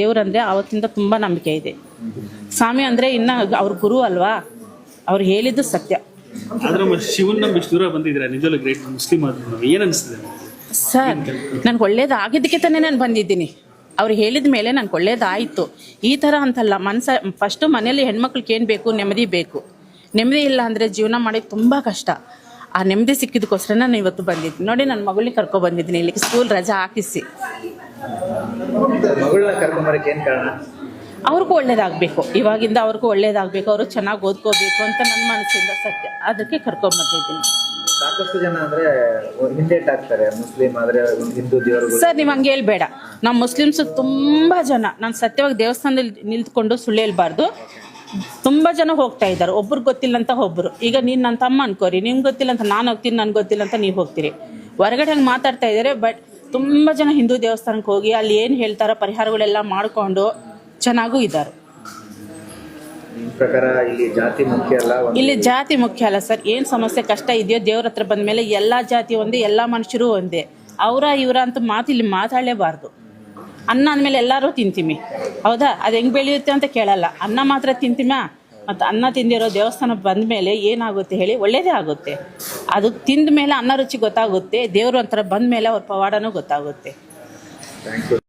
ದೇವ್ರಂದ್ರೆ ಅವತ್ತಿಂದ ತುಂಬಾ ನಂಬಿಕೆ ಇದೆ. ಸ್ವಾಮಿ ಅಂದ್ರೆ ಇನ್ನ ಅವ್ರ ಗುರು ಅಲ್ವಾ, ಅವ್ರು ಹೇಳಿದ್ದು ಸತ್ಯ. ಆದ್ರೆ ಶಿವನ್ ನಂಬಿ ಇಷ್ಟು ದೂರ ಬಂದಿದ್ದೀರಾ, ನಿಜವಾಗ್ಲೂ ಗ್ರೇಟ್. ಮುಸ್ಲಿಂ ಆದ್ರೂ ಏನ್ ಅನಿಸ್ತದೆ ಸರ್? ನನ್ಗೆ ಒಳ್ಳೇದಾಗಿದ್ದಕ್ಕೆ ತಾನೇ ನಾನು ಬಂದಿದ್ದೀನಿ. ಅವ್ರು ಹೇಳಿದ ಮೇಲೆ ನನ್ಗೆ ಒಳ್ಳೇದಾಯಿತು. ಈ ಥರ ಅಂತಲ್ಲ, ಫಸ್ಟು ಮನೇಲಿ ಹೆಣ್ಮಕ್ಳಿಗೆ ಏನು ಬೇಕು? ನೆಮ್ಮದಿ ಬೇಕು. ನೆಮ್ಮದಿ ಇಲ್ಲ ಅಂದರೆ ಜೀವನ ಮಾಡೋಕ್ಕೆ ತುಂಬ ಕಷ್ಟ. ಆ ನೆಮ್ಮದಿ ಸಿಕ್ಕಿದಕ್ಕೋಸ್ಕರ ನಾನು ಇವತ್ತು ಬಂದಿದ್ದೀನಿ. ನೋಡಿ, ನನ್ನ ಮಗಳನ್ನ ಕರ್ಕೊಬಂದಿದ್ದೀನಿ ಇಲ್ಲಿಗೆ, ಸ್ಕೂಲ್ ರಜಾ ಹಾಕಿಸಿ. ಅವ್ರಿಗೂ ಒಳ್ಳೇದಾಗಬೇಕು, ಇವಾಗಿಂದ ಅವ್ರಿಗೂ ಒಳ್ಳೇದಾಗಬೇಕು, ಅವರು ಚೆನ್ನಾಗಿ ಓದ್ಕೋಬೇಕು ಅಂತ ನನ್ನ ಮನಸ್ಸಿಂದ ಸತ್ಯ. ಅದಕ್ಕೆ ಕರ್ಕೊಂಬಂದಿದ್ದೀನಿ. ಸಾಕಷ್ಟು ಜನ ಅಂದ್ರೆ ಹಿಂದೇಟ್ ಆಗ್ತಾರೆ, ಮುಸ್ಲಿಂ ಆದ್ರೆ ಹಿಂದೂ ದೇವರು. ಸರ್, ನೀವು ಹಂಗೆ ಹೇಳ್ಬೇಡ. ನಮ್ಮ ಮುಸ್ಲಿಮ್ಸು ತುಂಬ ಜನ, ನಾನು ಸತ್ಯವಾಗಿ ದೇವಸ್ಥಾನದಲ್ಲಿ ನಿಂತ್ಕೊಂಡು ಸುಳ್ಳು ಹೇಳ್ಬಾರ್ದು, ತುಂಬ ಜನ ಹೋಗ್ತಾ ಇದ್ದಾರೆ. ಒಬ್ರಿಗೆ ಗೊತ್ತಿಲ್ಲ ಅಂತ ಒಬ್ಬರು. ಈಗ ನೀನು ನನ್ನ ತಮ್ಮ ಅನ್ಕೋರಿ, ನಿಮ್ಗೆ ಗೊತ್ತಿಲ್ಲ ಅಂತ ನಾನು ಹೋಗ್ತೀನಿ, ನನ್ಗೆ ಗೊತ್ತಿಲ್ಲ ಅಂತ ನೀವು ಹೋಗ್ತೀರಿ. ಹೊರಗಡೆ ಹಂಗೆ ಮಾತಾಡ್ತಾ ಇದ್ದಾರೆ. ಬಟ್ ತುಂಬ ಜನ ಹಿಂದೂ ದೇವಸ್ಥಾನಕ್ಕೆ ಹೋಗಿ ಅಲ್ಲಿ ಏನು ಹೇಳ್ತಾರೋ ಪರಿಹಾರಗಳೆಲ್ಲ ಮಾಡಿಕೊಂಡು ಚೆನ್ನಾಗೂ ಇದ್ದಾರೆ. ಪ್ರಕಾರ ಇಲ್ಲಿ ಜಾತಿ ಮುಖ್ಯ ಅಲ್ಲ, ಇಲ್ಲಿ ಜಾತಿ ಮುಖ್ಯ ಅಲ್ಲ ಸರ್. ಏನು ಸಮಸ್ಯೆ ಕಷ್ಟ ಇದೆಯೋ ದೇವ್ರ ಹತ್ರ ಬಂದ ಮೇಲೆ ಎಲ್ಲ ಜಾತಿ ಒಂದೇ, ಎಲ್ಲ ಮನುಷ್ಯರು ಒಂದೇ. ಅವರ ಇವರ ಅಂತ ಮಾತು ಇಲ್ಲಿ ಮಾತಾಡಲೇಬಾರ್ದು. ಅನ್ನ ಅಂದಮೇಲೆ ಎಲ್ಲರೂ ತಿಂತೀವಿ, ಹೌದಾ? ಅದು ಹೆಂಗೆ ಬೆಳೆಯುತ್ತೆ ಅಂತ ಕೇಳಲ್ಲ. ಅನ್ನ ಮಾತ್ರ ತಿಂತೀಮ, ಮತ್ತು ಅನ್ನ ತಿಂದಿರೋ ದೇವಸ್ಥಾನ ಬಂದ ಮೇಲೆ ಏನಾಗುತ್ತೆ ಹೇಳಿ? ಒಳ್ಳೇದೇ ಆಗುತ್ತೆ. ಅದು ತಿಂದ ಮೇಲೆ ಅನ್ನ ರುಚಿ ಗೊತ್ತಾಗುತ್ತೆ. ದೇವರು ಒಂಥರ ಬಂದ ಮೇಲೆ ಅವ್ರ ಪವಾಡನೂ ಗೊತ್ತಾಗುತ್ತೆ.